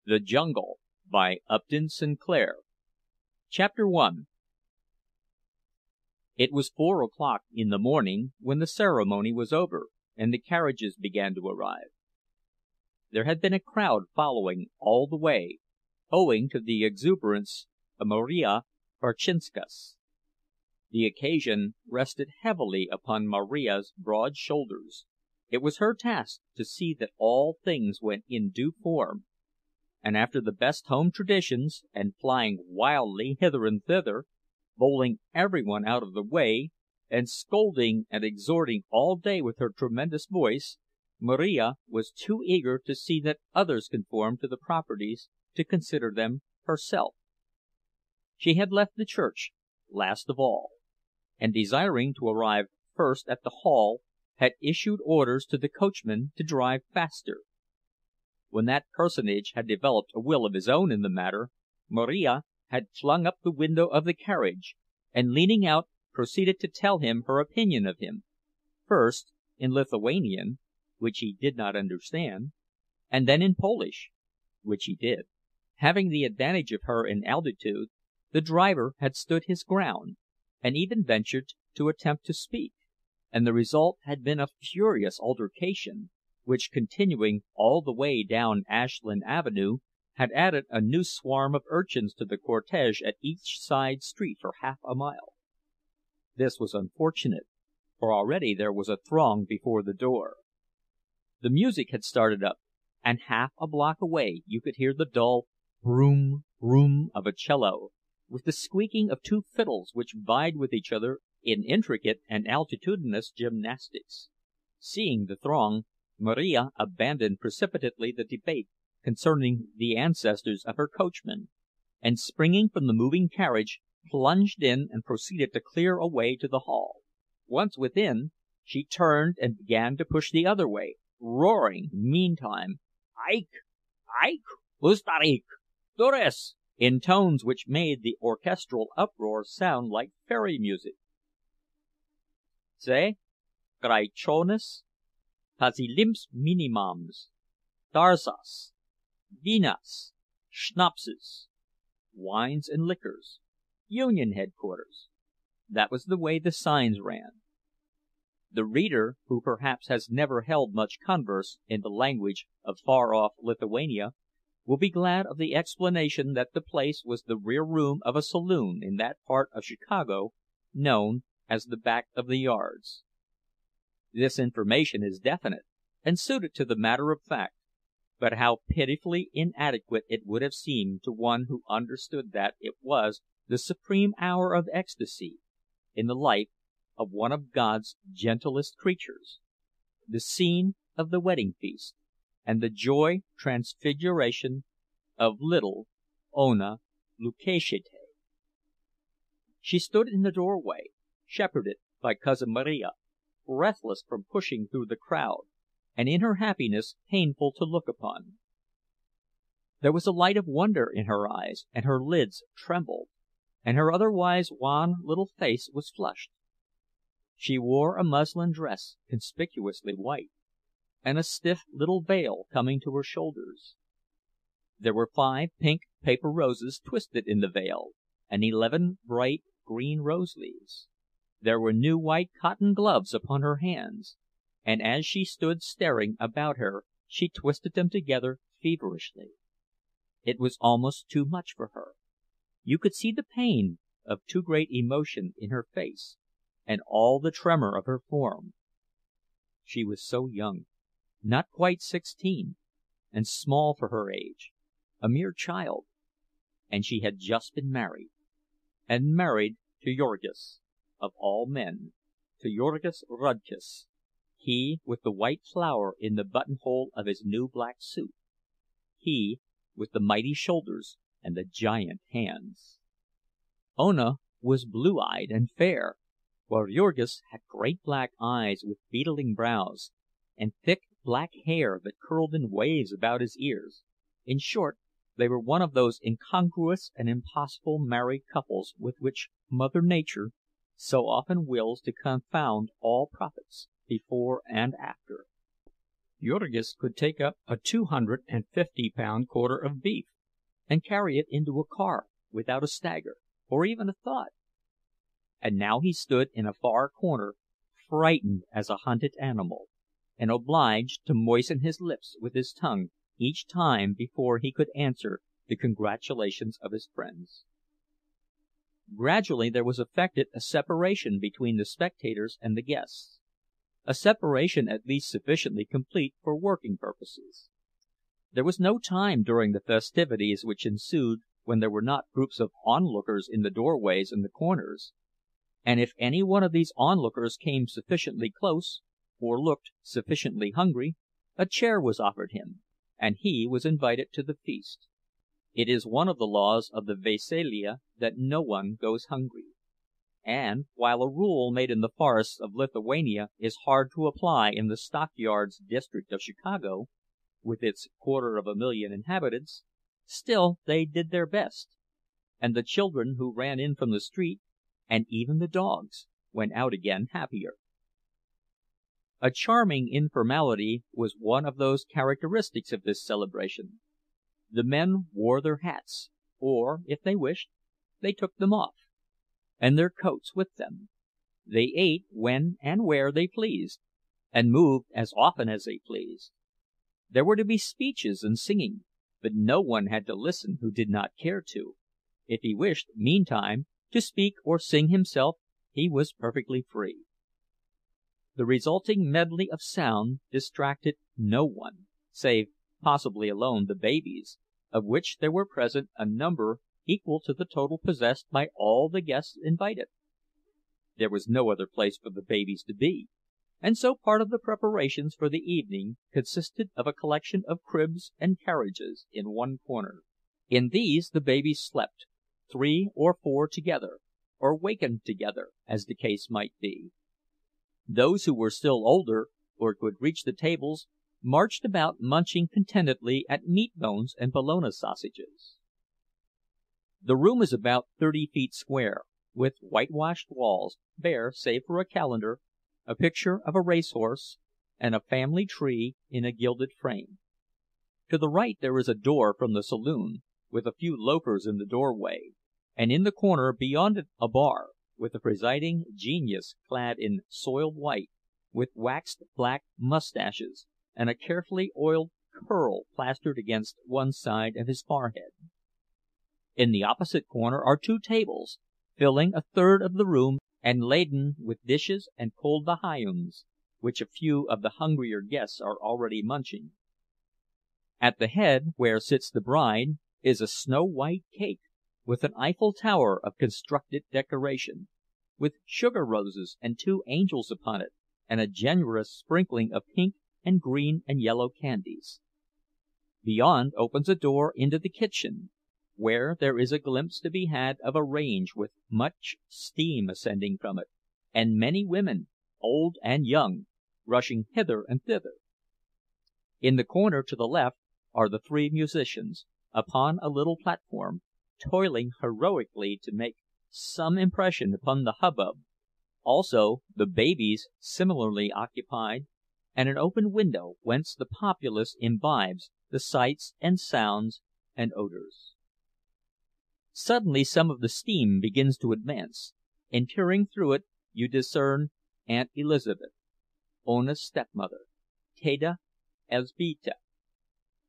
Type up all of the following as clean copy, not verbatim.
THE JUNGLE by Upton Sinclair. Chapter 1. It was 4 o'clock in the morning when the ceremony was over and the carriages began to arrive. There had been a crowd following all the way, owing to the exuberance of Marija Berczynskas. The occasion rested heavily upon Marija's broad shoulders. It was her task to see that all things went in due form, and after the best home traditions, and flying wildly hither and thither, bowling everyone out of the way, and scolding and exhorting all day with her tremendous voice, Marija was too eager to see that others conformed to the proprieties to consider them herself. She had left the church last of all, and desiring to arrive first at the hall, had issued orders to the coachman to drive faster. When that personage had developed a will of his own in the matter, Marija had flung up the window of the carriage, and leaning out proceeded to tell him her opinion of him, first in Lithuanian, which he did not understand, and then in Polish, which he did. Having the advantage of her in altitude, the driver had stood his ground, and even ventured to attempt to speak, and the result had been a furious altercation, which, continuing all the way down Ashland Avenue, had added a new swarm of urchins to the cortege at each side street for half a mile. This was unfortunate, for already there was a throng before the door. The music had started up, and half a block away you could hear the dull "broom, broom" of a cello, with the squeaking of two fiddles which vied with each other in intricate and altitudinous gymnastics. Seeing the throng, Marija abandoned precipitately the debate concerning the ancestors of her coachman, and springing from the moving carriage, plunged in and proceeded to clear a way to the hall. Once within, she turned and began to push the other way, roaring meantime, "Eik! Eik! Ustarik! Dures!" in tones which made the orchestral uproar sound like fairy music. "Ze Graichones, Pasilimps minimums, Darzas, Vinas, Schnapses," wines and liquors, Union headquarters. That was the way the signs ran. The reader, who perhaps has never held much converse in the language of far-off Lithuania, will be glad of the explanation that the place was the rear room of a saloon in that part of Chicago known as the Back of the Yards. This information is definite, and suited to the matter of fact, but how pitifully inadequate it would have seemed to one who understood that it was the supreme hour of ecstasy in the life of one of God's gentlest creatures, the scene of the wedding feast, and the joy transfiguration of little Ona Lukashite. She stood in the doorway, shepherded by Cousin Marija, breathless from pushing through the crowd, and in her happiness painful to look upon. There was a light of wonder in her eyes, and her lids trembled, and her otherwise wan little face was flushed. She wore a muslin dress, conspicuously white, and a stiff little veil coming to her shoulders. There were 5 pink paper roses twisted in the veil, and 11 bright green rose leaves. There were new white cotton gloves upon her hands, and as she stood staring about her she twisted them together feverishly. It was almost too much for her. You could see the pain of too great emotion in her face, and all the tremor of her form. She was so young, not quite 16, and small for her age, a mere child, and she had just been married, and married to Jurgis, of all men, to Jurgis Rudkus, he with the white flower in the buttonhole of his new black suit, he with the mighty shoulders and the giant hands. Ona was blue-eyed and fair, while Jurgis had great black eyes with beetling brows, and thick black hair that curled in waves about his ears. In short, they were one of those incongruous and impossible married couples with which Mother Nature so often wills to confound all prophets before and after. Jurgis could take up a 250-pound quarter of beef and carry it into a car without a stagger, or even a thought. And now he stood in a far corner, frightened as a hunted animal, and obliged to moisten his lips with his tongue each time before he could answer the congratulations of his friends. Gradually there was effected a separation between the spectators and the guests, a separation at least sufficiently complete for working purposes. There was no time during the festivities which ensued when there were not groups of onlookers in the doorways and the corners, and if any one of these onlookers came sufficiently close, or looked sufficiently hungry, a chair was offered him, and he was invited to the feast. It is one of the laws of the Veselija that no one goes hungry; and while a rule made in the forests of Lithuania is hard to apply in the stockyards district of Chicago, with its 250,000 inhabitants, still they did their best, and the children who ran in from the street, and even the dogs, went out again happier. A charming informality was one of those characteristics of this celebration. The men wore their hats, or, if they wished, they took them off, and their coats with them. They ate when and where they pleased, and moved as often as they pleased. There were to be speeches and singing, but no one had to listen who did not care to. If he wished, meantime, to speak or sing himself, he was perfectly free. The resulting medley of sound distracted no one, save possibly alone the babies, of which there were present a number equal to the total possessed by all the guests invited. There was no other place for the babies to be, and so part of the preparations for the evening consisted of a collection of cribs and carriages in one corner. In these the babies slept, 3 or 4 together, or wakened together, as the case might be. Those who were still older, or could reach the tables, marched about munching contentedly at meat bones and bologna sausages. The room is about 30 feet square, with whitewashed walls, bare save for a calendar, a picture of a racehorse, and a family tree in a gilded frame. To the right there is a door from the saloon, with a few loafers in the doorway, and in the corner beyond it a bar, with the presiding genius clad in soiled white, with waxed black mustaches, and a carefully oiled curl plastered against one side of his forehead. In the opposite corner are 2 tables, filling a third of the room and laden with dishes and cold bajayuns, which a few of the hungrier guests are already munching. At the head, where sits the bride, is a snow-white cake, with an Eiffel Tower of constructed decoration, with sugar roses and 2 angels upon it, and a generous sprinkling of pink and green and yellow candies. Beyond opens a door into the kitchen, where there is a glimpse to be had of a range with much steam ascending from it, and many women, old and young, rushing hither and thither. In the corner to the left are the 3 musicians, upon a little platform, toiling heroically to make some impression upon the hubbub, also the babies similarly occupied, and an open window whence the populace imbibes the sights and sounds and odors. Suddenly some of the steam begins to advance, and peering through it you discern Aunt Elizabeth, Ona's stepmother, Teta Elzbieta,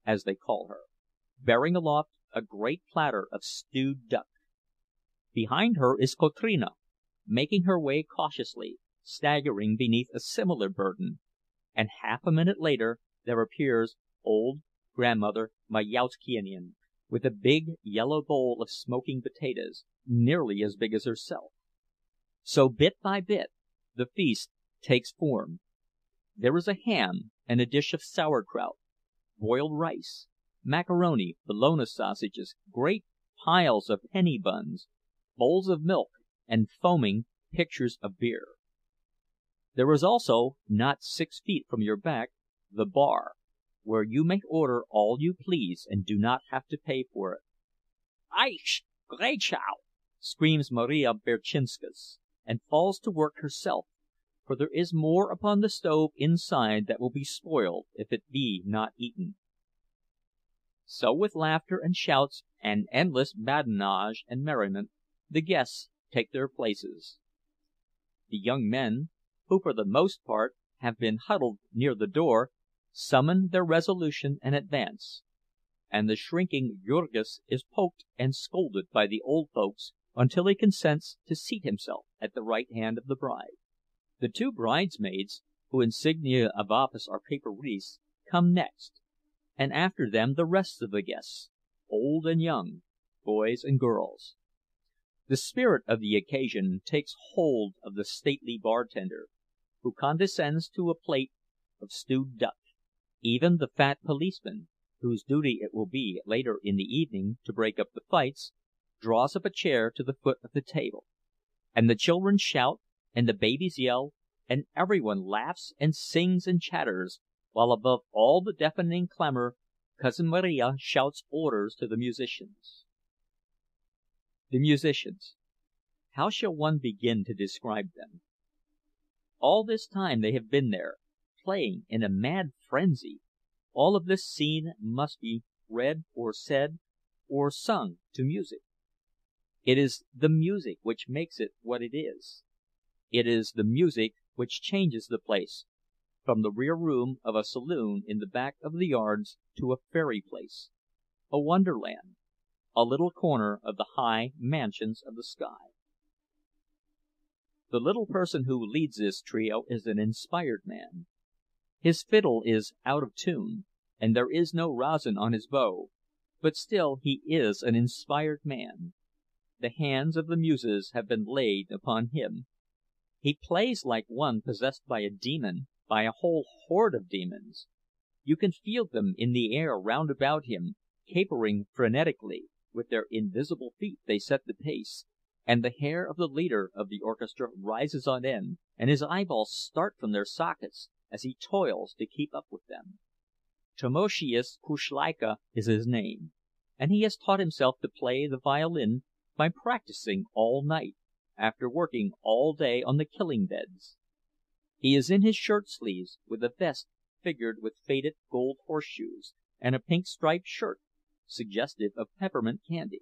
as they call her, bearing aloft a great platter of stewed duck. Behind her is Kotrina, making her way cautiously, staggering beneath a similar burden, and half a minute later there appears old grandmother Majauszkiene, with a big yellow bowl of smoking potatoes, nearly as big as herself. So bit by bit the feast takes form. There is a ham and a dish of sauerkraut, boiled rice, macaroni, bologna sausages, great piles of penny buns, bowls of milk, and foaming pitchers of beer. There is also, not 6 feet from your back, the bar, where you may order all you please and do not have to pay for it. "Aish, Greichow!" screams Maria Berczynskas, and falls to work herself, for there is more upon the stove inside that will be spoiled if it be not eaten. So with laughter and shouts and endless badinage and merriment, the guests take their places. The young men, who for the most part have been huddled near the door, summon their resolution and advance, and the shrinking Jurgis is poked and scolded by the old folks until he consents to seat himself at the right hand of the bride. The two bridesmaids, whose insignia of office are paper wreaths, come next, and after them the rest of the guests, old and young, boys and girls. The spirit of the occasion takes hold of the stately bartender, who condescends to a plate of stewed duck. Even the fat policeman, whose duty it will be later in the evening to break up the fights, draws up a chair to the foot of the table, and the children shout and the babies yell, and everyone laughs and sings and chatters, while above all the deafening clamor Cousin Marija shouts orders to the musicians. The musicians. How shall one begin to describe them? All this time they have been there, playing in a mad frenzy. All of this scene must be read or said or sung to music. It is the music which makes it what it is. It is the music which changes the place from the rear room of a saloon in the back of the yards to a fairy place, a wonderland, a little corner of the high mansions of the sky. The little person who leads this trio is an inspired man. His fiddle is out of tune, and there is no rosin on his bow, but still he is an inspired man. The hands of the muses have been laid upon him. He plays like one possessed by a demon, by a whole horde of demons. You can feel them in the air round about him, capering frenetically. With their invisible feet they set the pace, and the hair of the leader of the orchestra rises on end, and his eyeballs start from their sockets as he toils to keep up with them. Tamoszius Kuszleika is his name, and he has taught himself to play the violin by practicing all night, after working all day on the killing beds. He is in his shirt sleeves, with a vest figured with faded gold horseshoes, and a pink striped shirt, suggestive of peppermint candy.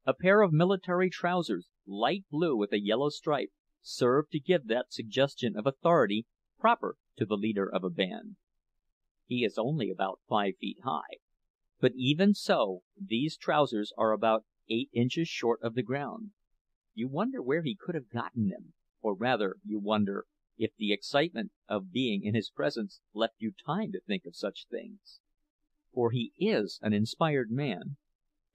A pair of military trousers, light blue with a yellow stripe, serve to give that suggestion of authority proper to the leader of a band. He is only about 5 feet high, but even so these trousers are about 8 inches short of the ground. You wonder where he could have gotten them, or rather you wonder if the excitement of being in his presence left you time to think of such things. For he is an inspired man.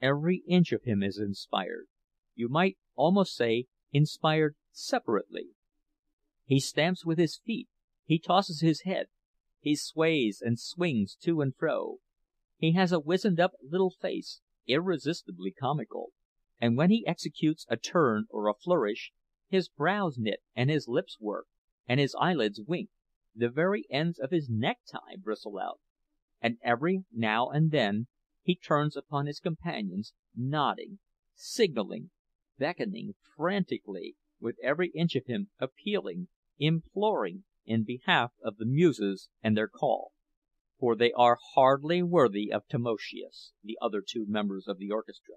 Every inch of him is inspired. You might almost say inspired separately. He stamps with his feet, he tosses his head, he sways and swings to and fro. He has a wizened-up little face, irresistibly comical, and when he executes a turn or a flourish, his brows knit and his lips work, and his eyelids wink, the very ends of his necktie bristle out, and every now and then he turns upon his companions, nodding, signaling, beckoning frantically, with every inch of him appealing, imploring in behalf of the muses and their call. For they are hardly worthy of Tamoszius, the other two members of the orchestra.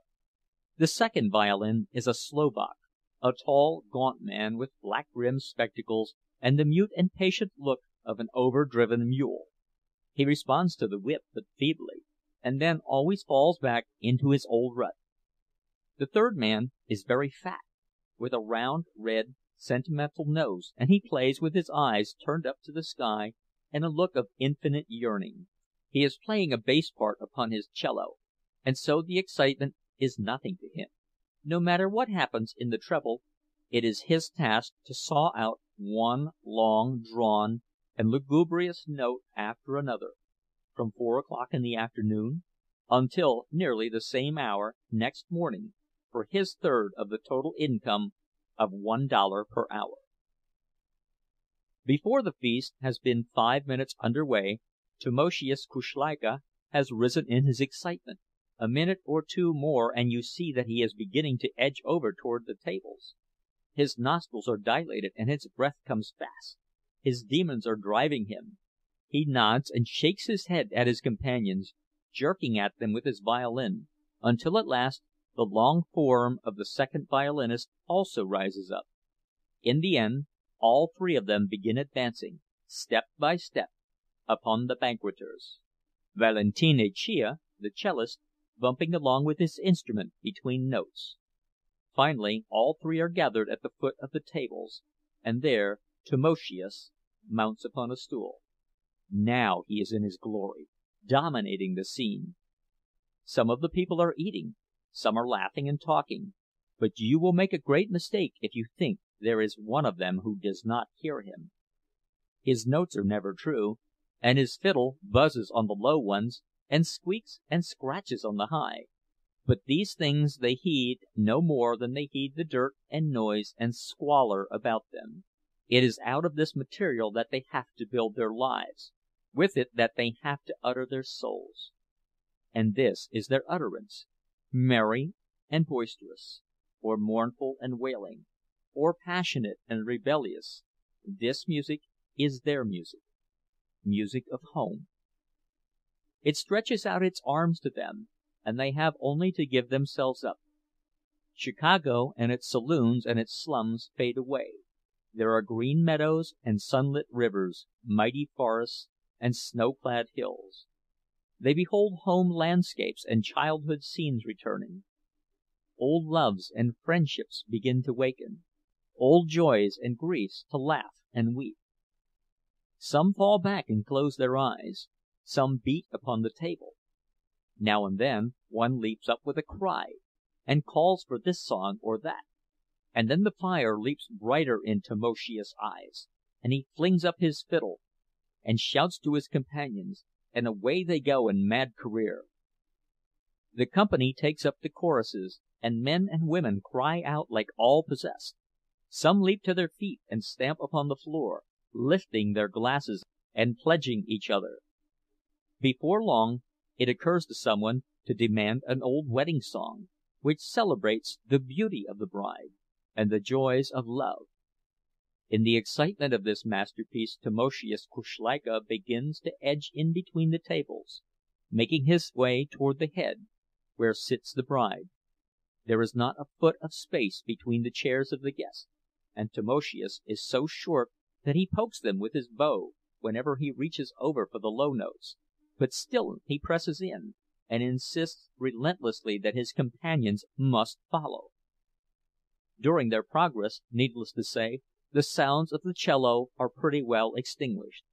The second violin is a Slovak, a tall, gaunt man with black-rimmed spectacles and the mute and patient look of an overdriven mule. He responds to the whip but feebly, and then always falls back into his old rut. The third man is very fat, with a round, red, sentimental nose, and he plays with his eyes turned up to the sky and a look of infinite yearning. He is playing a bass part upon his cello, and so the excitement is nothing to him. No matter what happens in the treble, it is his task to saw out one long drawn and lugubrious note after another, from 4 o'clock in the afternoon until nearly the same hour next morning, for his third of the total income of $1 per hour. Before the feast has been 5 minutes under way, Tamoszius Kuszleika has risen in his excitement. A minute or two more and you see that he is beginning to edge over toward the tables. His nostrils are dilated, and his breath comes fast. His demons are driving him. He nods and shakes his head at his companions, jerking at them with his violin, until at last the long form of the second violinist also rises up. In the end, all three of them begin advancing, step by step, upon the banqueters. Valentiniccia, the cellist, bumping along with his instrument between notes. Finally all three are gathered at the foot of the tables, and there Tamoszius mounts upon a stool. Now he is in his glory, dominating the scene. Some of the people are eating, some are laughing and talking, but you will make a great mistake if you think there is one of them who does not hear him. His notes are never true, and his fiddle buzzes on the low ones, and squeaks and scratches on the high. But these things they heed no more than they heed the dirt and noise and squalor about them. It is out of this material that they have to build their lives, with it that they have to utter their souls. And this is their utterance, merry and boisterous, or mournful and wailing, or passionate and rebellious. This music is their music, music of home. It stretches out its arms to them, and they have only to give themselves up. Chicago and its saloons and its slums fade away. There are green meadows and sunlit rivers, mighty forests and snow-clad hills. They behold home landscapes and childhood scenes returning. Old loves and friendships begin to waken, old joys and griefs to laugh and weep. Some fall back and close their eyes, some beat upon the table. Now and then one leaps up with a cry, and calls for this song or that, and then the fire leaps brighter in Tamoszius' eyes, and he flings up his fiddle, and shouts to his companions, and away they go in mad career. The company takes up the choruses, and men and women cry out like all possessed. Some leap to their feet and stamp upon the floor, lifting their glasses and pledging each other. Before long it occurs to someone to demand an old wedding song, which celebrates the beauty of the bride and the joys of love. In the excitement of this masterpiece Tamoszius Kuszleika begins to edge in between the tables, making his way toward the head, where sits the bride. There is not a foot of space between the chairs of the guests, and Tamoszius is so short that he pokes them with his bow whenever he reaches over for the low notes, but still he presses in, and insists relentlessly that his companions must follow. During their progress, needless to say, the sounds of the cello are pretty well extinguished,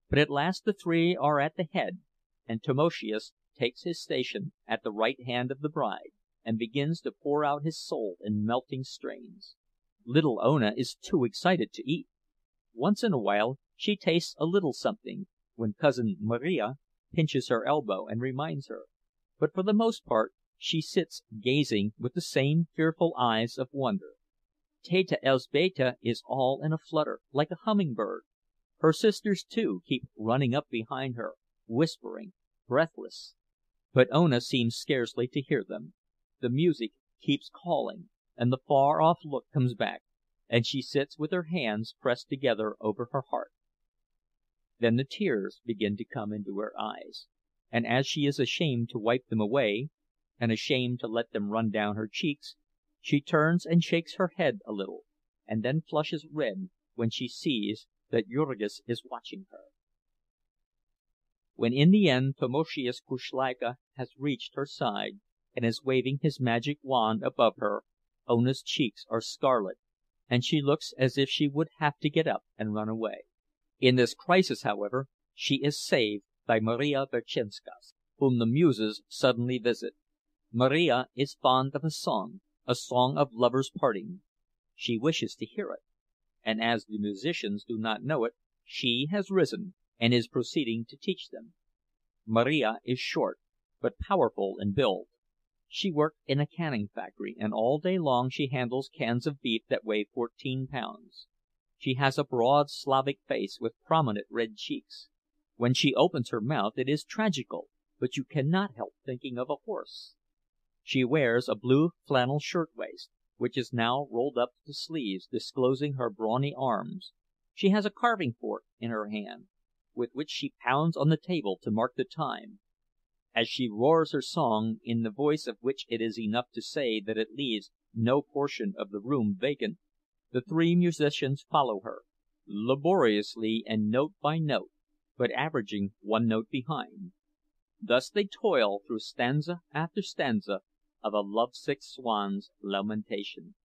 but at last the three are at the head, and Tamoszius takes his station at the right hand of the bride, and begins to pour out his soul in melting strains. Little Ona is too excited to eat. Once in a while she tastes a little something, when Cousin Marija pinches her elbow and reminds her, but for the most part she sits gazing with the same fearful eyes of wonder. Teta Elzbieta is all in a flutter, like a hummingbird. Her sisters, too, keep running up behind her, whispering, breathless. But Ona seems scarcely to hear them. The music keeps calling, and the far-off look comes back, and she sits with her hands pressed together over her heart. Then the tears begin to come into her eyes, and as she is ashamed to wipe them away, and ashamed to let them run down her cheeks, she turns and shakes her head a little, and then flushes red when she sees that Jurgis is watching her. When in the end Tamoszius Kuszleika has reached her side and is waving his magic wand above her, Ona's cheeks are scarlet, and she looks as if she would have to get up and run away. In this crisis, however, she is saved by Marija Berczynskas, whom the Muses suddenly visit. Marija is fond of a song of lovers' parting. She wishes to hear it, and as the musicians do not know it, she has risen and is proceeding to teach them. Marija is short, but powerful in build. She worked in a canning factory, and all day long she handles cans of beef that weigh 14 pounds. She has a broad Slavic face with prominent red cheeks. When she opens her mouth it is tragical, but you cannot help thinking of a horse. She wears a blue flannel shirtwaist, which is now rolled up to the sleeves, disclosing her brawny arms. She has a carving fork in her hand, with which she pounds on the table to mark the time. As she roars her song, in the voice of which it is enough to say that it leaves no portion of the room vacant, the three musicians follow her, laboriously and note by note, but averaging one note behind. Thus they toil through stanza after stanza of a lovesick swan's lamentation.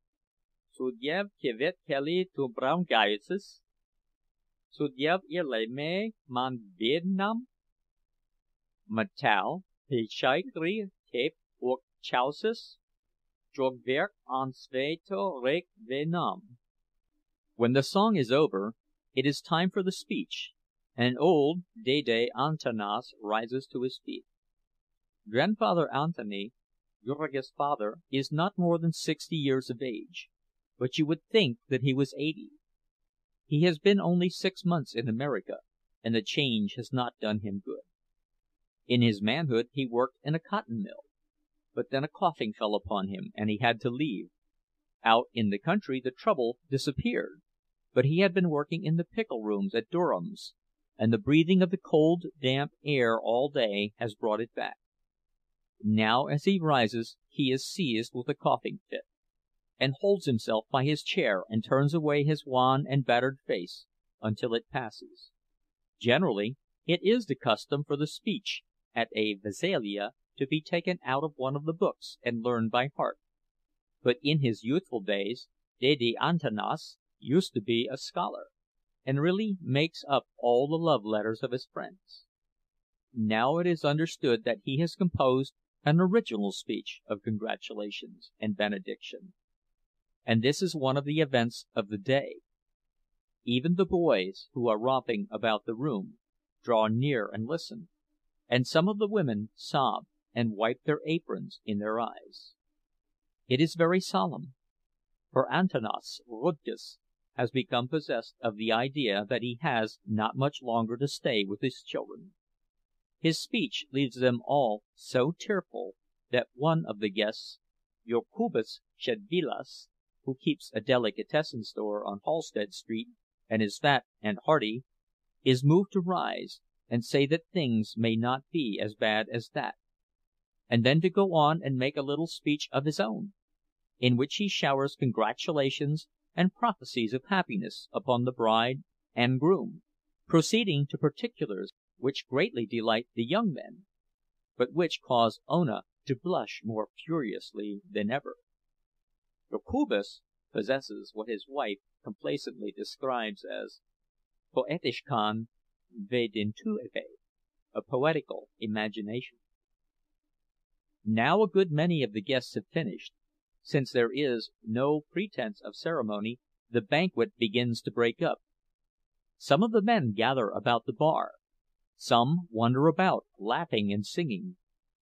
Sudjev kivet keli tu brown gaises, Sudjev irleme man bednam, Matal pichaikri tep uk chausis, Jogwerk an sveto rek venam. When the song is over, it is time for the speech, and old Dede Antanas rises to his feet. Grandfather Antony, Jurgis' father, is not more than 60 years of age, but you would think that he was 80. He has been only 6 months in America, and the change has not done him good. In his manhood he worked in a cotton mill, but then a coughing fell upon him and he had to leave. Out in the country the trouble disappeared, but he had been working in the pickle rooms at Durham's, and the breathing of the cold, damp air all day has brought it back. Now as he rises he is seized with a coughing fit, and holds himself by his chair and turns away his wan and battered face until it passes. Generally it is the custom for the speech at a veselija to be taken out of one of the books and learned by heart. But in his youthful days Dede Antanas used to be a scholar, and really makes up all the love letters of his friends. Now it is understood that he has composed an original speech of congratulations and benediction, and this is one of the events of the day. Even the boys, who are romping about the room, draw near and listen, and some of the women sob and wipe their aprons in their eyes. It is very solemn, for Antanas Rudkus has become possessed of the idea that he has not much longer to stay with his children. His speech leaves them all so tearful that one of the guests, Jokubas Shedvilas, who keeps a delicatessen store on Halsted Street and is fat and hearty, is moved to rise and say that things may not be as bad as that, and then to go on and make a little speech of his own, in which he showers congratulations and prophecies of happiness upon the bride and groom, proceeding to particulars which greatly delight the young men, but which cause Ona to blush more furiously than ever. Jokubas possesses what his wife complacently describes as poetischkan vedintuve, a poetical imagination. Now a good many of the guests have finished. Since there is no pretense of ceremony, the banquet begins to break up. Some of the men gather about the bar. Some wander about, laughing and singing.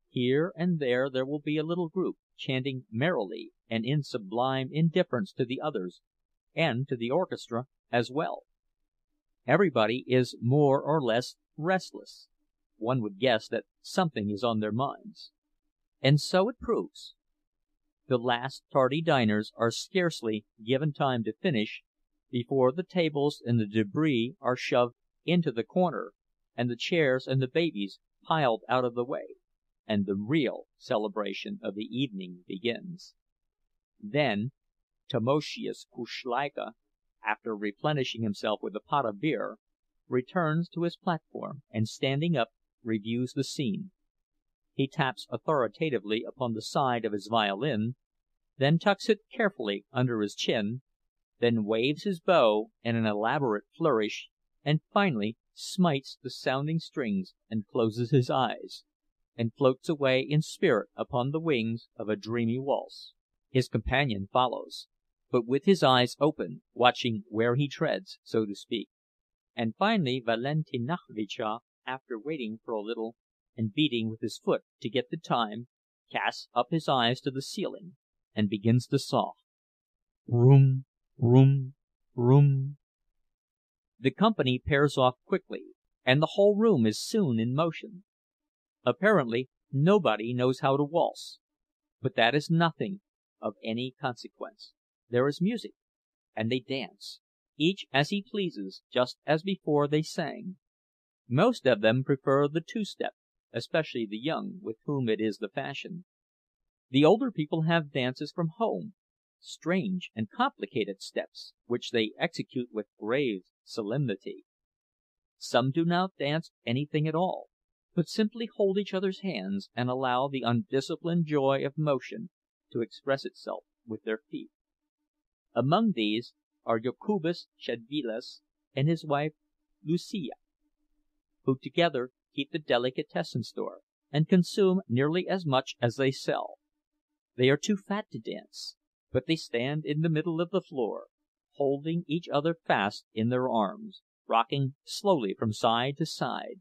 Here and there will be a little group, chanting merrily and in sublime indifference to the others, and to the orchestra as well. Everybody is more or less restless. One would guess that something is on their minds. And so it proves. The last tardy diners are scarcely given time to finish before the tables and the debris are shoved into the corner, and the chairs and the babies piled out of the way, and the real celebration of the evening begins. Then Tamoszius Kuszleika, after replenishing himself with a pot of beer, returns to his platform, and standing up, reviews the scene. He taps authoritatively upon the side of his violin, then tucks it carefully under his chin, then waves his bow in an elaborate flourish, and finally smites the sounding strings and closes his eyes, and floats away in spirit upon the wings of a dreamy waltz. His companion follows, but with his eyes open, watching where he treads, so to speak. And finally Valentinavycza, after waiting for a little and beating with his foot to get the time, casts up his eyes to the ceiling and begins to saw. Room, room, room. The company pairs off quickly, and the whole room is soon in motion. Apparently nobody knows how to waltz, but that is nothing. of any consequence. There is music, and they dance, each as he pleases, just as before they sang. Most of them prefer the two-step, especially the young, with whom it is the fashion. The older people have dances from home, strange and complicated steps, which they execute with grave solemnity. Some do not dance anything at all, but simply hold each other's hands and allow the undisciplined joy of motion to express itself with their feet. Among these are Jokubas Szedvilas and his wife Lucija, who together keep the delicatessen store, and consume nearly as much as they sell. They are too fat to dance, but they stand in the middle of the floor, holding each other fast in their arms, rocking slowly from side to side,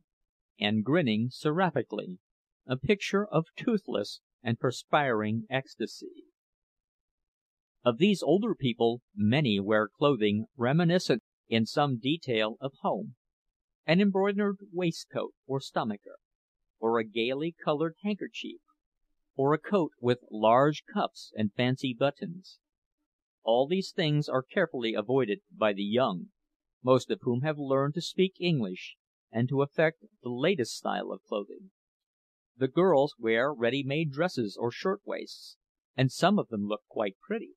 and grinning seraphically, a picture of toothless and perspiring ecstasy. Of these older people, many wear clothing reminiscent in some detail of home, an embroidered waistcoat or stomacher, or a gaily colored handkerchief, or a coat with large cuffs and fancy buttons. All these things are carefully avoided by the young, most of whom have learned to speak English and to affect the latest style of clothing. The girls wear ready-made dresses or shirtwaists, and some of them look quite pretty.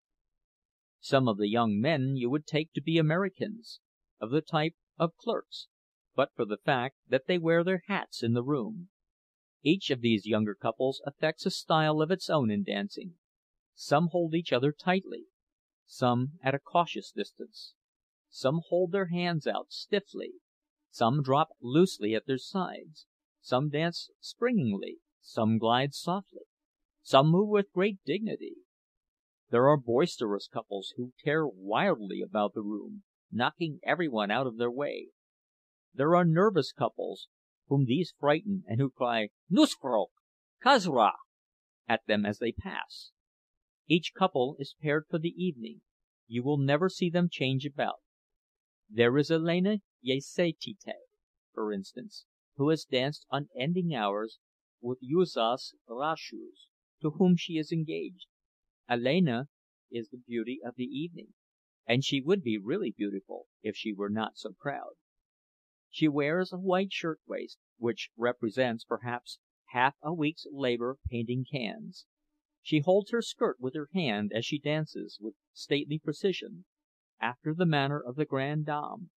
Some of the young men you would take to be Americans, of the type of clerks, but for the fact that they wear their hats in the room. Each of these younger couples affects a style of its own in dancing. Some hold each other tightly, some at a cautious distance. Some hold their hands out stiffly, some drop loosely at their sides, some dance springingly, some glide softly, some move with great dignity. There are boisterous couples who tear wildly about the room, knocking everyone out of their way. There are nervous couples whom these frighten and who cry "Nuskrok! Kazra!" at them as they pass. Each couple is paired for the evening. You will never see them change about. There is Elena Yesatite, for instance, who has danced unending hours with Juozas Rashus, to whom she is engaged. Elena is the beauty of the evening, and she would be really beautiful if she were not so proud. She wears a white shirtwaist, which represents perhaps half a week's labor painting cans. She holds her skirt with her hand as she dances, with stately precision, after the manner of the grande dame.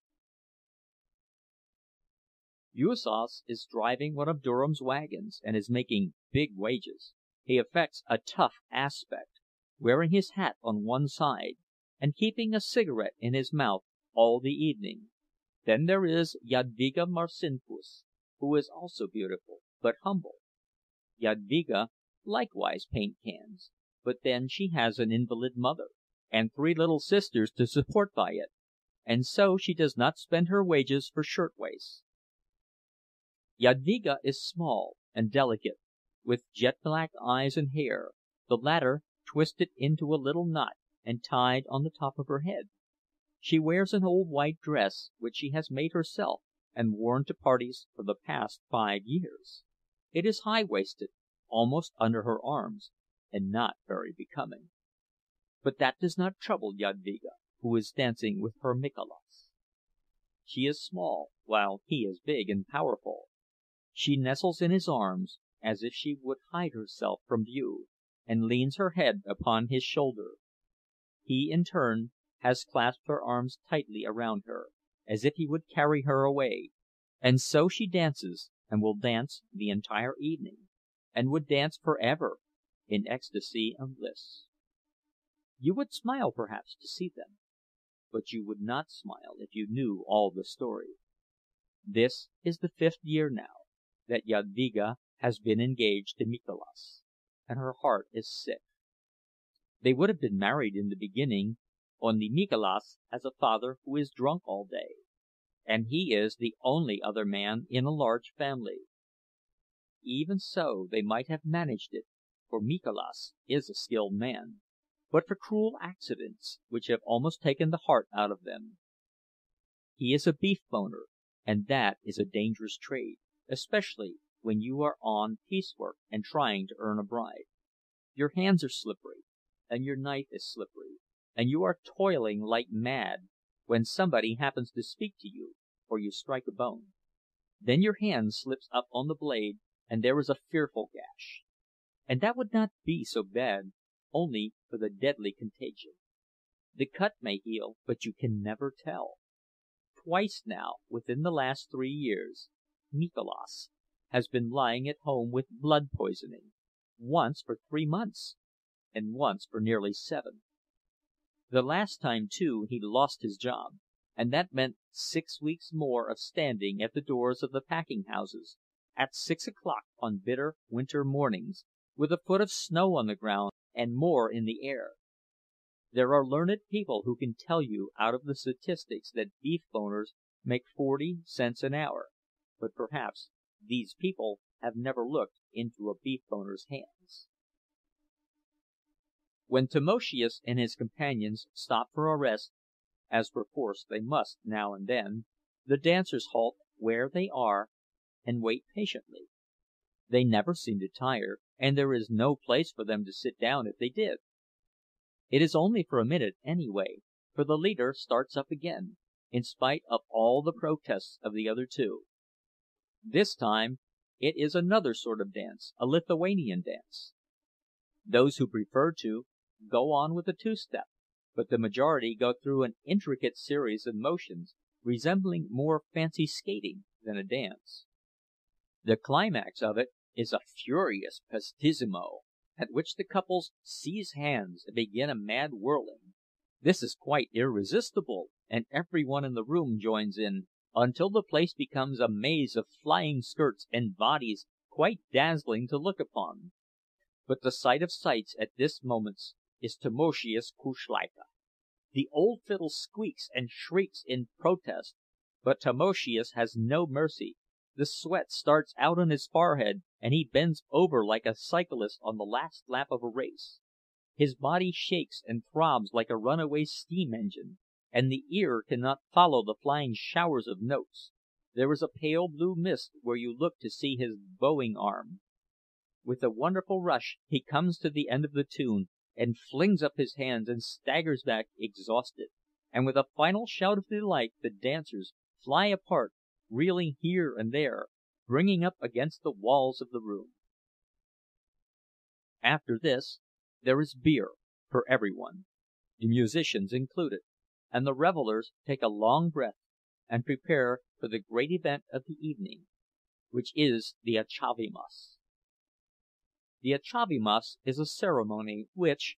Juozas is driving one of Durham's wagons, and is making big wages. He affects a tough aspect, wearing his hat on one side, and keeping a cigarette in his mouth all the evening. Then there is Jadwiga Marcinkus, who is also beautiful, but humble. Jadwiga likewise paints cans, but then she has an invalid mother, and 3 little sisters to support by it, and so she does not spend her wages for shirtwaists. Jadwiga is small and delicate, with jet-black eyes and hair, the latter twisted into a little knot and tied on the top of her head. She wears an old white dress, which she has made herself and worn to parties for the past 5 years. It is high-waisted, almost under her arms, and not very becoming. But that does not trouble Jadwiga, who is dancing with her Mikolas. She is small, while he is big and powerful. She nestles in his arms, as if she would hide herself from view, and leans her head upon his shoulder. He, in turn, has clasped her arms tightly around her, as if he would carry her away, and so she dances, and will dance the entire evening, and would dance forever, in ecstasy of bliss. You would smile perhaps to see them, but you would not smile if you knew all the story. This is the 5th year now that Jadwiga has been engaged to Mikolas, and her heart is sick. They would have been married in the beginning, only Mikolas has a father who is drunk all day, and he is the only other man in a large family. Even so they might have managed it, for Mikolas is a skilled man, but for cruel accidents, which have almost taken the heart out of them. He is a beef-boner, and that is a dangerous trade, especially when you are on piecework and trying to earn a bride. Your hands are slippery, and your knife is slippery, and you are toiling like mad, when somebody happens to speak to you, or you strike a bone. Then your hand slips up on the blade, and there is a fearful gash. And that would not be so bad, only for the deadly contagion. The cut may heal, but you can never tell. Twice now, within the last 3 years, Nicholas has been lying at home with blood poisoning, once for 3 months, and once for nearly 7. The last time, too, he lost his job, and that meant 6 weeks more of standing at the doors of the packing houses at 6 o'clock on bitter winter mornings, with a foot of snow on the ground and more in the air. There are learned people who can tell you out of the statistics that beef boners make 40 cents an hour, but perhaps these people have never looked into a beef boner's hands. When Tamoszius and his companions stop for a rest, as perforce they must now and then, the dancers halt where they are and wait patiently. They never seem to tire, and there is no place for them to sit down if they did. It is only for a minute anyway, for the leader starts up again, in spite of all the protests of the other two. This time it is another sort of dance, a Lithuanian dance. Those who prefer to go on with the two-step, but the majority go through an intricate series of motions resembling more fancy skating than a dance. The climax of it is a furious pastissimo, at which the couples seize hands and begin a mad whirling. This is quite irresistible, and everyone in the room joins in, until the place becomes a maze of flying skirts and bodies quite dazzling to look upon. But the sight of sights at this moment is Tamoszius Kuszleika. The old fiddle squeaks and shrieks in protest, but Tamoszius has no mercy. The sweat starts out on his forehead, and he bends over like a cyclist on the last lap of a race. His body shakes and throbs like a runaway steam engine, and the ear cannot follow the flying showers of notes. There is a pale blue mist where you look to see his bowing arm. With a wonderful rush he comes to the end of the tune, and flings up his hands and staggers back exhausted, and with a final shout of delight the dancers fly apart, reeling here and there, bringing up against the walls of the room. After this there is beer for everyone, the musicians included, and the revelers take a long breath and prepare for the great event of the evening, which is the Atchavimas. The Atchavimas is a ceremony which,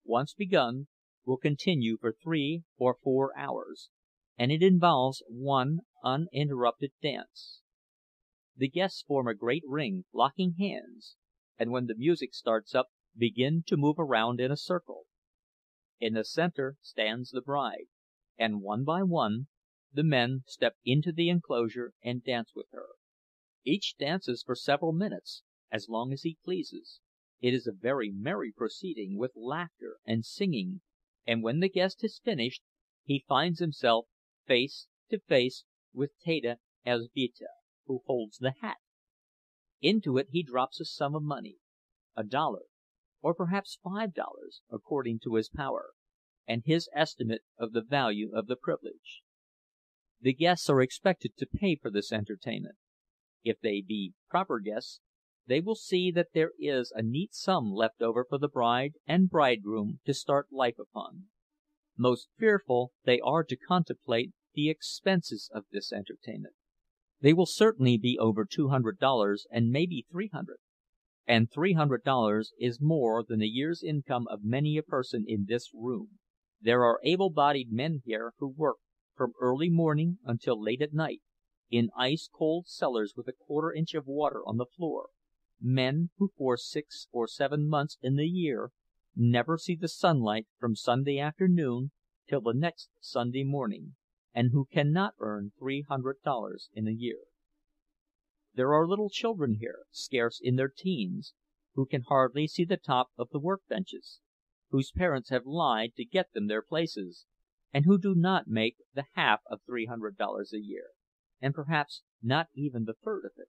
once begun, will continue for 3 or 4 hours, and it involves one uninterrupted dance. The guests form a great ring, locking hands, and when the music starts up, begin to move around in a circle. In the center stands the bride, and one by one the men step into the enclosure and dance with her. Each dances for several minutes, as long as he pleases. It is a very merry proceeding, with laughter and singing, and when the guest has finished, he finds himself face to face with Teta Elzbieta, who holds the hat. Into it he drops a sum of money, $1, or perhaps $5, according to his power, and his estimate of the value of the privilege. The guests are expected to pay for this entertainment. If they be proper guests, they will see that there is a neat sum left over for the bride and bridegroom to start life upon. Most fearful they are to contemplate the expenses of this entertainment. They will certainly be over $200, and maybe $300. And $300 is more than the year's income of many a person in this room. There are able-bodied men here who work from early morning until late at night, in ice-cold cellars with a quarter-inch of water on the floor, men who for 6 or 7 months in the year never see the sunlight from Sunday afternoon till the next Sunday morning, and who cannot earn $300 in a year. There are little children here, scarce in their teens, who can hardly see the top of the workbenches, whose parents have lied to get them their places, and who do not make the half of $300 a year, and perhaps not even the third of it.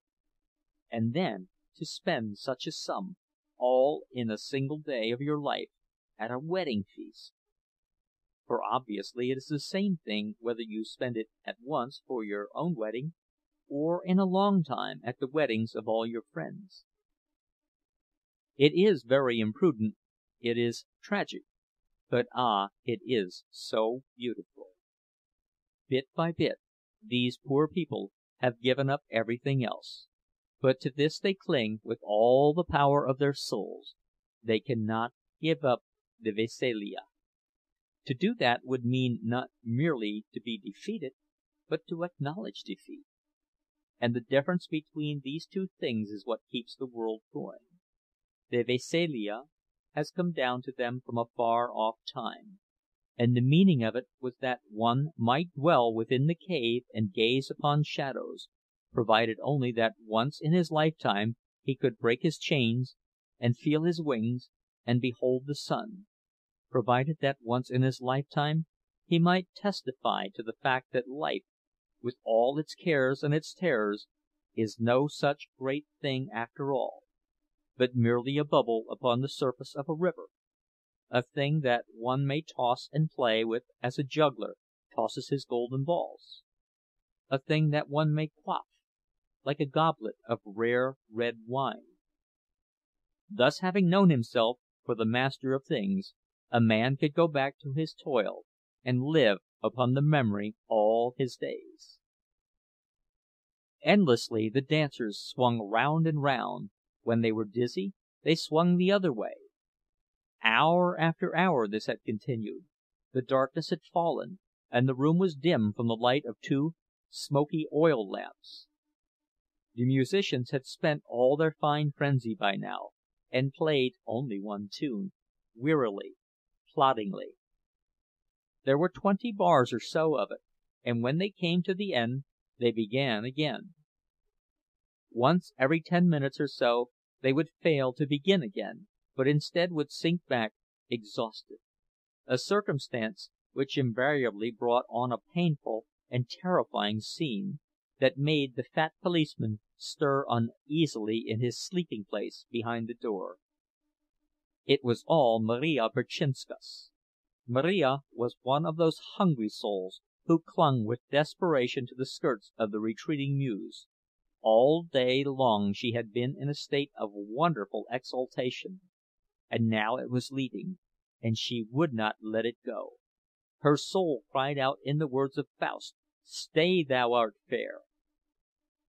And then to spend such a sum, all in a single day of your life, at a wedding feast. For obviously it is the same thing whether you spend it at once for your own wedding, or in a long time at the weddings of all your friends. It is very imprudent, it is tragic, but it is so beautiful. Bit by bit, these poor people have given up everything else, but to this they cling with all the power of their souls. They cannot give up the Veselija. To do that would mean not merely to be defeated, but to acknowledge defeat. And the difference between these two things is what keeps the world going. The Veselija has come down to them from a far-off time, and the meaning of it was that one might dwell within the cave and gaze upon shadows, provided only that once in his lifetime he could break his chains and feel his wings and behold the sun, provided that once in his lifetime he might testify to the fact that life, with all its cares and its terrors, is no such great thing after all, but merely a bubble upon the surface of a river, a thing that one may toss and play with as a juggler tosses his golden balls, a thing that one may quaff like a goblet of rare red wine. Thus, having known himself for the master of things, a man could go back to his toil and live upon the memory all his days. Endlessly the dancers swung round and round. When they were dizzy, they swung the other way. Hour after hour this had continued. The darkness had fallen, and the room was dim from the light of two smoky oil lamps. The musicians had spent all their fine frenzy by now, and played only one tune, wearily, ploddingly. There were 20 bars or so of it, and when they came to the end, they began again. Once every 10 minutes or so they would fail to begin again, but instead would sink back exhausted, a circumstance which invariably brought on a painful and terrifying scene that made the fat policeman stir uneasily in his sleeping place behind the door. It was all Marija Berczynskas. Marija was one of those hungry souls who clung with desperation to the skirts of the retreating muse. All day long she had been in a state of wonderful exaltation, and now it was leaving, and she would not let it go. Her soul cried out in the words of Faust, "Stay, thou art fair!"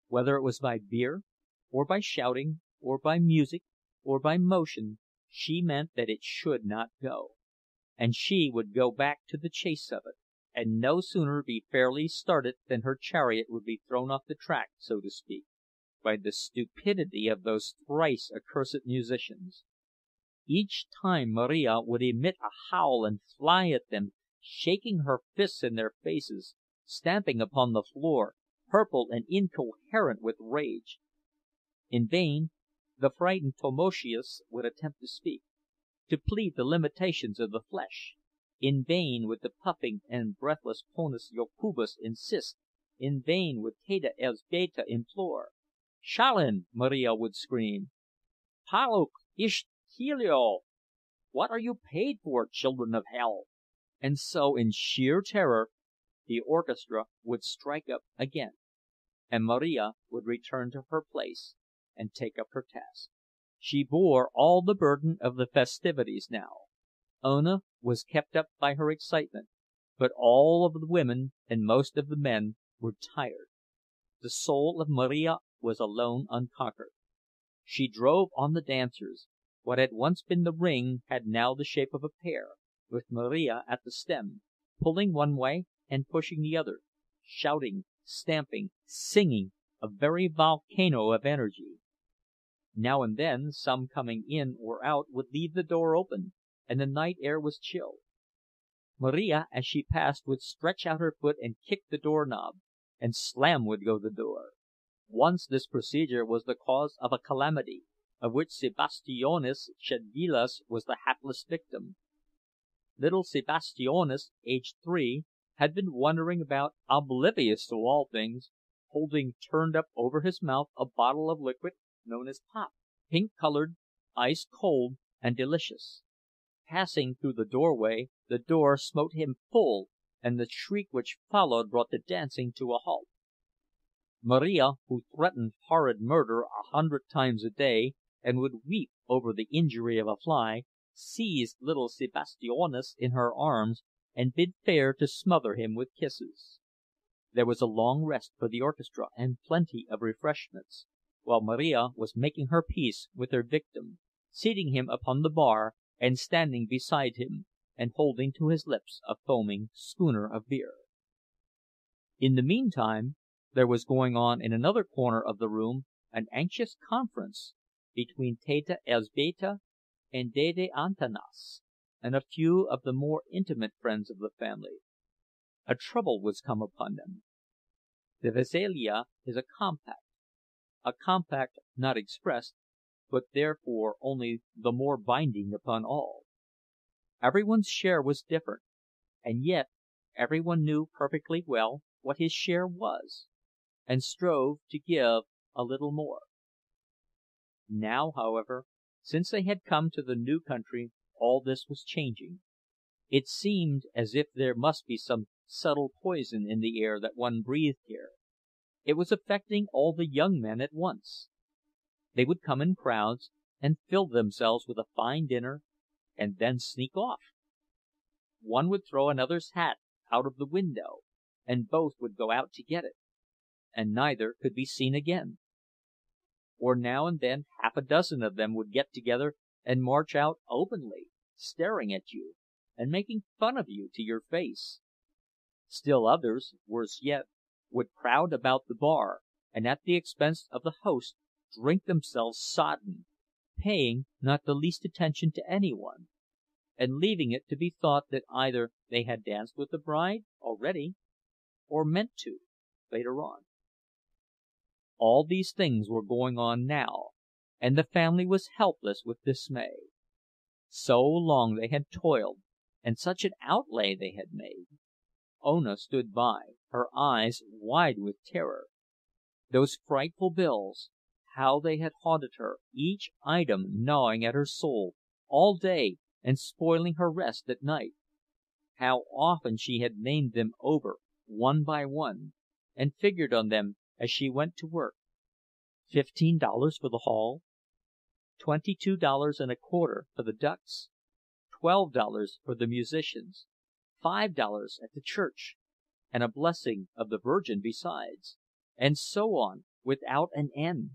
Whether it was by beer, or by shouting, or by music, or by motion, she meant that it should not go, and she would go back to the chase of it, and no sooner be fairly started than her chariot would be thrown off the track, so to speak, by the stupidity of those thrice accursed musicians. Each time Marija would emit a howl and fly at them, shaking her fists in their faces, stamping upon the floor, purple and incoherent with rage. In vain the frightened Tamoszius would attempt to speak, to plead the limitations of the flesh. In vain would the puffing and breathless Ponas Jokubas insist, in vain would Teta Elzbieta implore. "Szalin!" Marija would scream. "Paluk ish Helio! What are you paid for, children of hell?" And so, in sheer terror, the orchestra would strike up again, and Marija would return to her place and take up her task. She bore all the burden of the festivities now. Ona was kept up by her excitement, but all of the women and most of the men were tired. The soul of Marija was alone unconquered. She drove on the dancers. What had once been the ring had now the shape of a pear, with Marija at the stem, pulling one way and pushing the other, shouting, stamping, singing, a very volcano of energy. Now and then some coming in or out would leave the door open, and the night air was chill. Marija, as she passed, would stretch out her foot and kick the doorknob, and slam would go the door. Once this procedure was the cause of a calamity, of which Sebastijonas Szedvilas was the hapless victim. Little Sebastijonas, aged 3, had been wandering about, oblivious to all things, holding turned up over his mouth a bottle of liquid known as pop, pink-colored, ice-cold, and delicious. passing through the doorway, the door smote him full, and the shriek which followed brought the dancing to a halt. Marija, who threatened horrid murder 100 times a day, and would weep over the injury of a fly, seized little Sebastijonas in her arms and bid fair to smother him with kisses. There was a long rest for the orchestra and plenty of refreshments, while Marija was making her peace with her victim, seating him upon the bar and standing beside him, and holding to his lips a foaming schooner of beer. In the meantime, there was going on in another corner of the room an anxious conference between Teta Elzbieta and Dede Antanas, and a few of the more intimate friends of the family. A trouble was come upon them. The Veselija is a compact not expressed, but therefore only the more binding upon all. Everyone's share was different, and yet everyone knew perfectly well what his share was, and strove to give a little more. Now, however, since they had come to the new country, all this was changing. It seemed as if there must be some subtle poison in the air that one breathed here. It was affecting all the young men at once. They would come in crowds and fill themselves with a fine dinner, and then sneak off. One would throw another's hat out of the window, and both would go out to get it, and neither could be seen again. Or now and then half a dozen of them would get together and march out openly, staring at you, and making fun of you to your face. Still others, worse yet, would crowd about the bar, and at the expense of the host drink themselves sodden, paying not the least attention to anyone, and leaving it to be thought that either they had danced with the bride already, or meant to later on. All these things were going on now, and the family was helpless with dismay. So long they had toiled, and such an outlay they had made. Ona stood by, her eyes wide with terror. Those frightful bills, how they had haunted her, each item gnawing at her soul all day and spoiling her rest at night. How often she had named them over one by one, and figured on them as she went to work. $15 for the hall, $22.25 for the ducks, $12 for the musicians, $5 at the church, and a blessing of the Virgin besides, and so on without an end.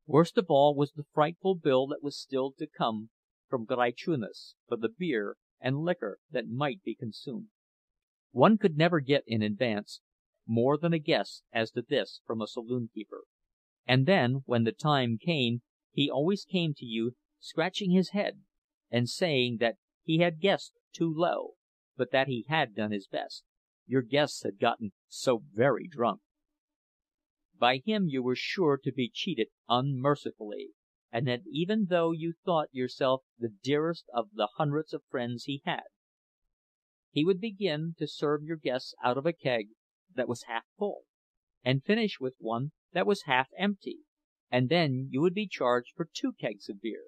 Worst of all was the frightful bill that was still to come from Graichunas for the beer and liquor that might be consumed. One could never get in advance more than a guess as to this from a saloon-keeper, and then, when the time came, he always came to you scratching his head and saying that he had guessed too low, but that he had done his best. Your guests had gotten so very drunk. By him you were sure to be cheated unmercifully, and that even though you thought yourself the dearest of the hundreds of friends he had. He would begin to serve your guests out of a keg that was half full, and finish with one that was half empty, and then you would be charged for 2 kegs of beer.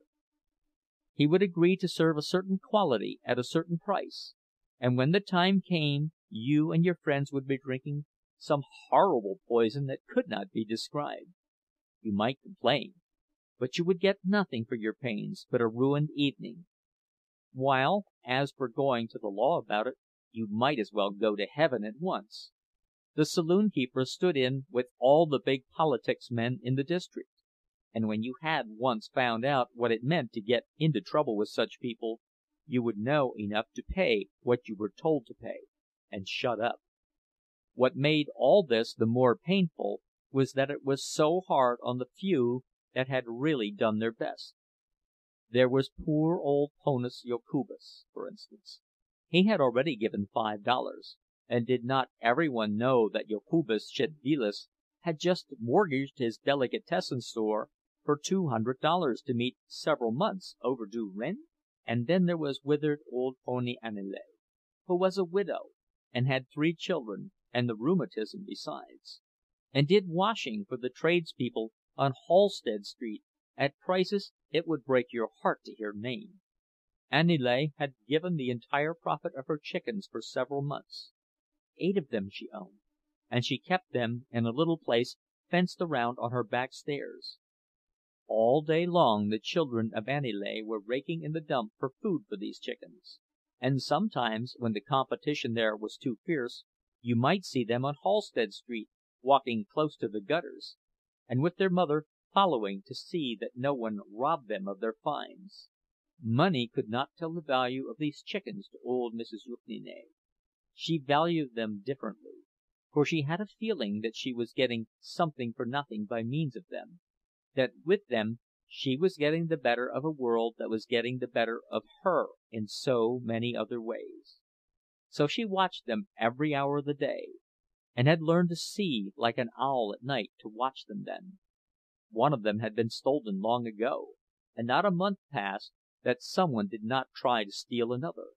He would agree to serve a certain quality at a certain price, and when the time came you and your friends would be drinking some horrible poison that could not be described. You might complain, but you would get nothing for your pains but a ruined evening. While, as for going to the law about it, you might as well go to heaven at once. The saloon-keeper stood in with all the big politics men in the district, and when you had once found out what it meant to get into trouble with such people, you would know enough to pay what you were told to pay, and shut up. What made all this the more painful was that it was so hard on the few that had really done their best. There was poor old Ponas Jokubas, for instance. He had already given $5, and did not everyone know that Jokubas Szedvilas had just mortgaged his delicatessen store for $200 to meet several months' overdue rent? And then there was withered old Poni Aniele, who was a widow, and had 3 children, and the rheumatism besides, and did washing for the tradespeople on Halsted Street at prices it would break your heart to hear named. Aniele had given the entire profit of her chickens for several months. 8 of them she owned, and she kept them in a little place fenced around on her back stairs. All day long the children of Aniele were raking in the dump for food for these chickens, and sometimes, when the competition there was too fierce, you might see them on Halsted Street, walking close to the gutters, and with their mother following to see that no one robbed them of their finds. Money could not tell the value of these chickens to old Mrs. Jukniene. She valued them differently, for she had a feeling that she was getting something for nothing by means of them, that with them she was getting the better of a world that was getting the better of her in so many other ways. So she watched them every hour of the day, and had learned to see like an owl at night to watch them then. One of them had been stolen long ago, and not a month passed that someone did not try to steal another.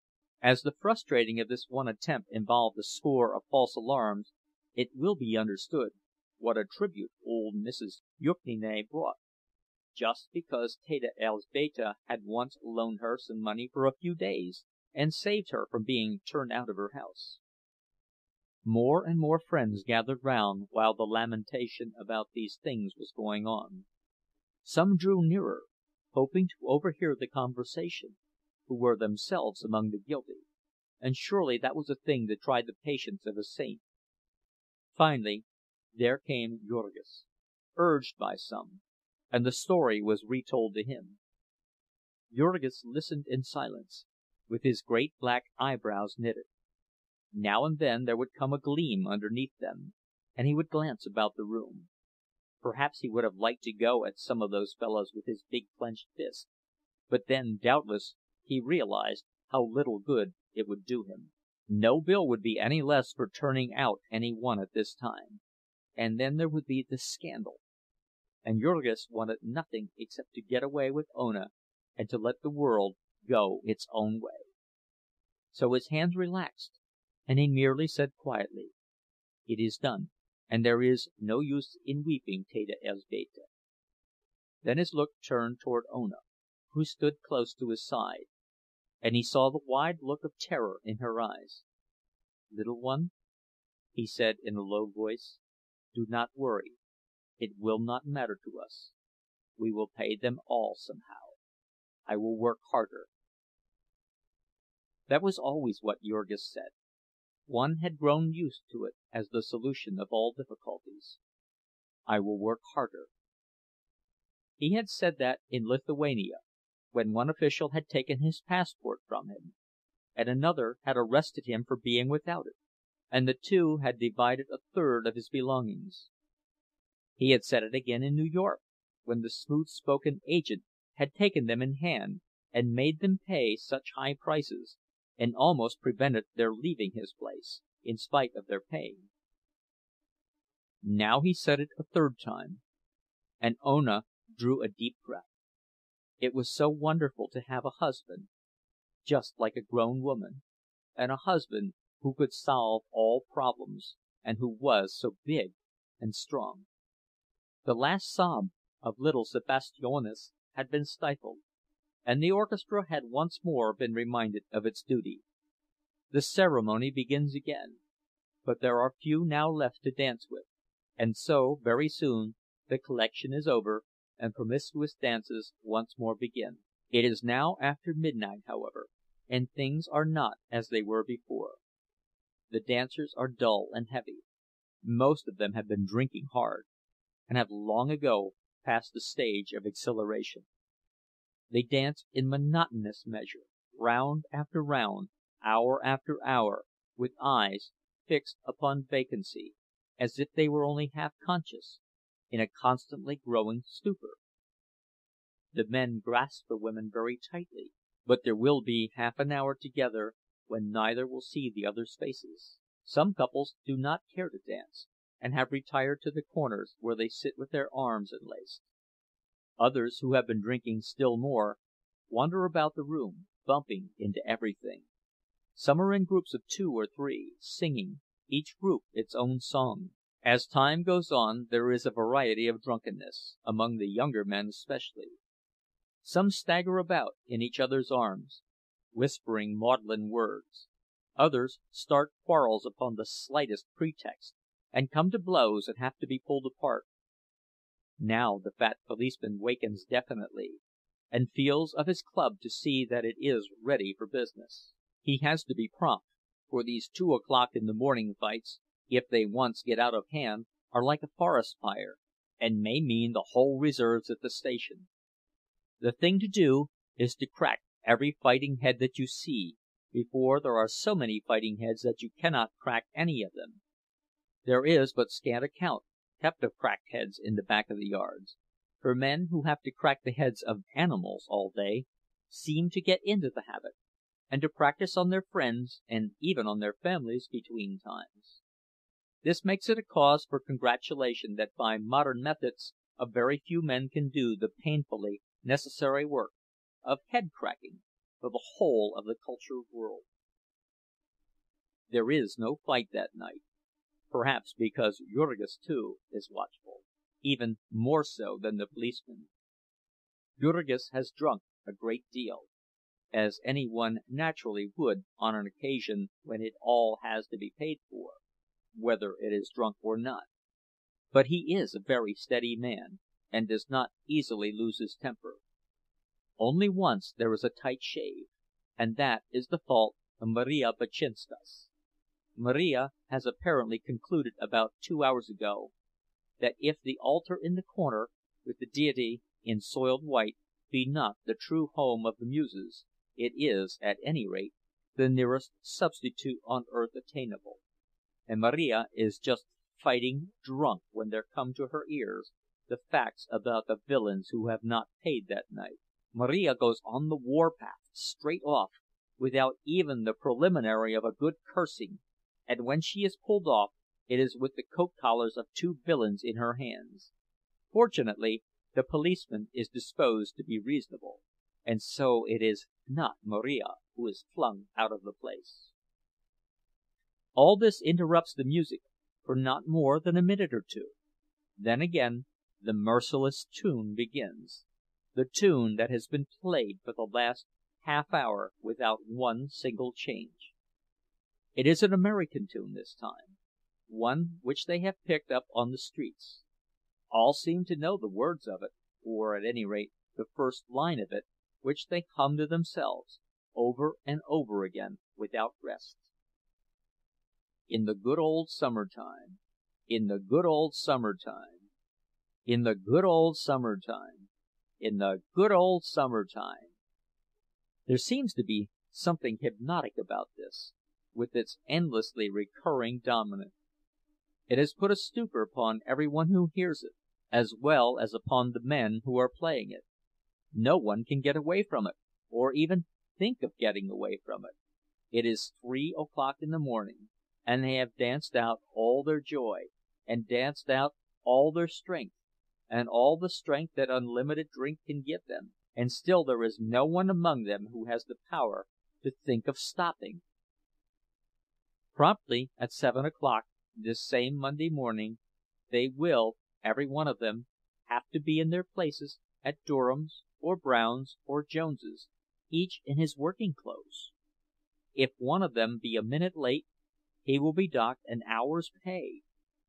As the frustrating of this one attempt involved a score of false alarms, it will be understood what a tribute old Mrs. Jukniene brought, just because Teta Elzbieta had once loaned her some money for a few days, and saved her from being turned out of her house. More and more friends gathered round while the lamentation about these things was going on. Some drew nearer, hoping to overhear the conversation, who were themselves among the guilty, and surely that was a thing to try the patience of a saint. Finally there came Jurgis, urged by some, and the story was retold to him. Jurgis listened in silence, with his great black eyebrows knitted. Now and then there would come a gleam underneath them, and he would glance about the room. Perhaps he would have liked to go at some of those fellows with his big clenched fist, but then doubtless he realized how little good it would do him. No bill would be any less for turning out any one at this time. And then there would be the scandal, and Jurgis wanted nothing except to get away with Ona and to let the world go its own way. So his hands relaxed, and he merely said quietly, "It is done, and there is no use in weeping, Teta Elzbieta." Then his look turned toward Ona, who stood close to his side, and he saw the wide look of terror in her eyes. "Little one," he said in a low voice, "do not worry. It will not matter to us. We will pay them all somehow. I will work harder." That was always what Jurgis said. One had grown used to it as the solution of all difficulties. "I will work harder." He had said that in Lithuania, when one official had taken his passport from him, and another had arrested him for being without it, and the two had divided a third of his belongings. He had said it again in New York, when the smooth-spoken agent had taken them in hand and made them pay such high prices, and almost prevented their leaving his place, in spite of their paying. Now he said it a third time, and Ona drew a deep breath. It was so wonderful to have a husband, just like a grown woman, and a husband who could solve all problems, and who was so big and strong. The last sob of little Sebastijonas had been stifled, and the orchestra had once more been reminded of its duty. The ceremony begins again, but there are few now left to dance with, and so very soon the collection is over, and promiscuous dances once more begin. It is now after midnight, however, and things are not as they were before. The dancers are dull and heavy. Most of them have been drinking hard, and have long ago passed the stage of exhilaration. They dance in monotonous measure, round after round, hour after hour, with eyes fixed upon vacancy, as if they were only half conscious, in a constantly growing stupor. The men grasp the women very tightly, but there will be half an hour together when neither will see the other's faces. Some couples do not care to dance, and have retired to the corners, where they sit with their arms enlaced. Others, who have been drinking still more, wander about the room, bumping into everything. Some are in groups of 2 or 3, singing, each group its own song. As time goes on there is a variety of drunkenness, among the younger men especially. Some stagger about in each other's arms, whispering maudlin words. Others start quarrels upon the slightest pretext, and come to blows and have to be pulled apart. Now the fat policeman wakens definitely, and feels of his club to see that it is ready for business. He has to be prompt, for these 2 o'clock in the morning fights, if they once get out of hand, are like a forest fire, and may mean the whole reserves at the station. The thing to do is to crack every fighting head that you see, before there are so many fighting heads that you cannot crack any of them. There is but scant account kept of cracked heads in the back of the yards, for men who have to crack the heads of animals all day seem to get into the habit, and to practice on their friends and even on their families between times. This makes it a cause for congratulation that by modern methods a very few men can do the painfully necessary work of head cracking for the whole of the cultured world. There is no fight that night, perhaps because Jurgis, too, is watchful, even more so than the policeman. Jurgis has drunk a great deal, as any one naturally would on an occasion when it all has to be paid for, whether it is drunk or not. But he is a very steady man, and does not easily lose his temper. Only once there is a tight shave, and that is the fault of Marija Berczynskas. Marija has apparently concluded about 2 hours ago that if the altar in the corner, with the deity in soiled white, be not the true home of the Muses, it is, at any rate, the nearest substitute on earth attainable, and Marija is just fighting drunk when there come to her ears the facts about the villains who have not paid that night. Marija goes on the warpath straight off, without even the preliminary of a good cursing, and when she is pulled off, it is with the coat collars of 2 villains in her hands. Fortunately, the policeman is disposed to be reasonable, and so it is not Marija who is flung out of the place. All this interrupts the music for not more than a minute or two. Then again the merciless tune begins, the tune that has been played for the last half hour without one single change. It is an American tune this time, one which they have picked up on the streets. All seem to know the words of it, or at any rate the first line of it, which they hum to themselves, over and over again without rest. In the good old summertime, in the good old summertime, in the good old summertime, in the good old summertime. There seems to be something hypnotic about this, with its endlessly recurring dominant. It has put a stupor upon every one who hears it, as well as upon the men who are playing it. No one can get away from it, or even think of getting away from it. It is 3 o'clock in the morning, and they have danced out all their joy, and danced out all their strength, and all the strength that unlimited drink can give them, and still there is no one among them who has the power to think of stopping. Promptly at 7 o'clock this same Monday morning, they will, every one of them, have to be in their places at Durham's or Brown's or Jones's, each in his working clothes. If one of them be a minute late, he will be docked an hour's pay,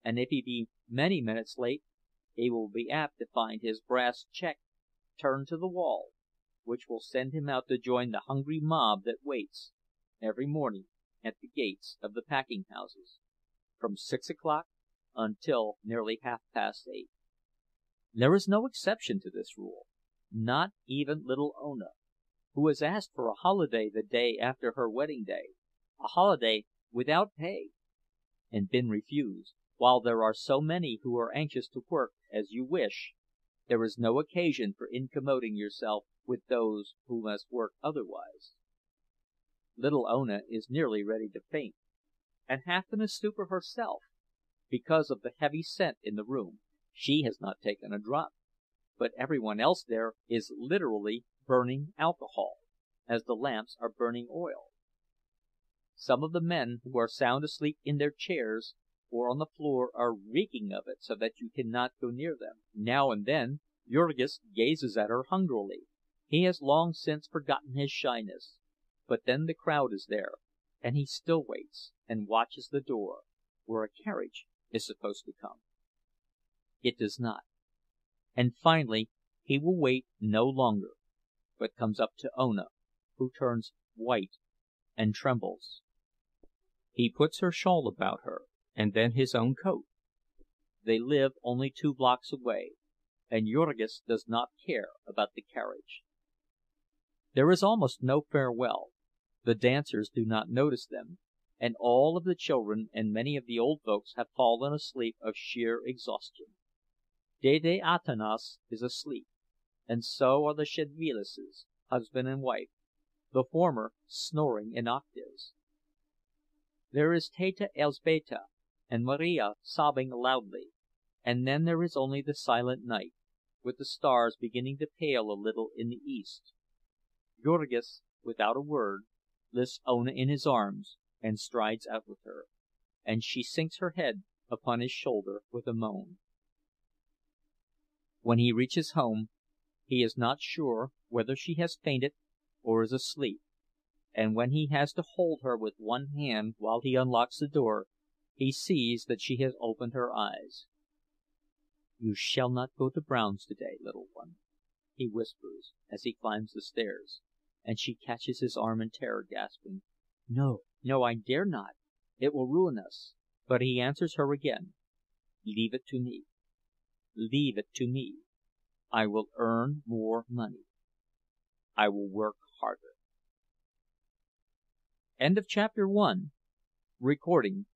and if he be many minutes late, he will be apt to find his brass check turned to the wall, which will send him out to join the hungry mob that waits every morning at the gates of the packing houses, from 6 o'clock until nearly 8:30. There is no exception to this rule, not even little Ona, who has asked for a holiday the day after her wedding day, a holiday without pay, and been refused. While there are so many who are anxious to work as you wish, there is no occasion for incommoding yourself with those who must work otherwise. Little Ona is nearly ready to faint, and half in a stupor herself, because of the heavy scent in the room. She has not taken a drop, but everyone else there is literally burning alcohol, as the lamps are burning oil. Some of the men who are sound asleep in their chairs or on the floor are reeking of it so that you cannot go near them. Now and then Jurgis gazes at her hungrily. He has long since forgotten his shyness, But then the crowd is there, and he still waits, and watches the door, where a carriage is supposed to come. It does not, and finally he will wait no longer, but comes up to Ona, who turns white and trembles. He puts her shawl about her, and then his own coat. They live only 2 blocks away, and Jurgis does not care about the carriage. There is almost no farewell. The dancers do not notice them, and all of the children and many of the old folks have fallen asleep of sheer exhaustion. Dede Atanas is asleep, and so are the Szedvilases, husband and wife, the former snoring in octaves. There is Teta Elzbieta and Marija sobbing loudly, and then there is only the silent night, with the stars beginning to pale a little in the east. Jurgis, without a word, lifts Ona in his arms and strides out with her, and she sinks her head upon his shoulder with a moan. When he reaches home, he is not sure whether she has fainted or is asleep, and when he has to hold her with one hand while he unlocks the door, he sees that she has opened her eyes. "You shall not go to Brown's today, little one," he whispers as he climbs the stairs, and she catches his arm in terror, gasping, "No, no, I dare not! It will ruin us." But he answers her again, "Leave it to me. Leave it to me. I will earn more money. I will work harder." End of chapter 1. Recording